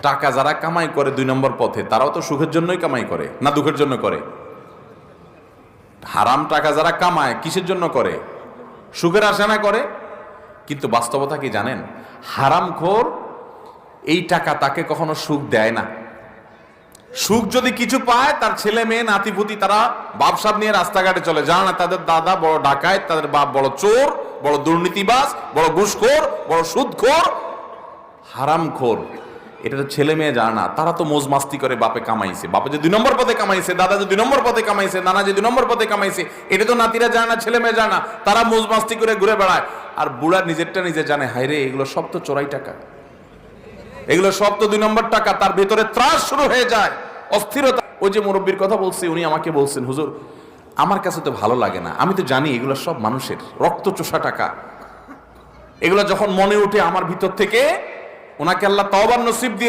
টাকা যারা কামাই করে 2 নম্বর পথে, তারাও তো সুখের জন্যই কামাই করে, না দুঃখের জন্য করে? হারাম টাকা যারা কামায় কিসের জন্য করে? সুখের আশা করে। কিন্তু বাস্তবতা কি জানেন? হারামখোর এই টাকা তাকে কখনো সুখ দেয় না। সুখ যদি কিছু পায়, তার ছেলে মেয়ে নাতিপুতি তারা বাপসাব নিয়ে রাস্তাঘাটে চলে, জানা না তাদের দাদা বড় ডাকাত, তাদের বাপ বড় চোর, বড় দুর্নীতিবাজ, বড় ঘুষখোর, বড় সুদখোর, হারামখোর। এটা তো ছেলে মেয়ে জানে না, তারা তো মোজ মাস্তি করে বাপে কামাইছে, বাপে যে 2 নম্বর পথে কামাইছে, দাদা যে 2 নম্বর পথে কামাইছে, নানা যে 2 নম্বর পথে কামাইছে, এটা তো নাতিরা জানে না, ছেলে মেয়ে জানে না, তারা মোজ মাস্তি করে ঘুরে বেড়ায়। আর বুড়া নিজেরটা নিজে জানে, হায়রে এগুলো সব তো চোরাই টাকা, এগুলো সব তো 2 নম্বর টাকা। তার ভেতরে ত্রাস শুরু হয়ে যায়, অস্থিরতা। ওই যে মুরব্বীর কথা বলছি, উনি আমাকে বলছেন, হুজুর আমার কাছে তো ভালো লাগে না, আমি তো জানি এগুলো সব মানুষের রক্ত চোষা টাকা। এগুলো যখন মনে উঠে আমার ভিতর থেকে, ওনাকে আল্লাহ তওবার নসিব দিয়ে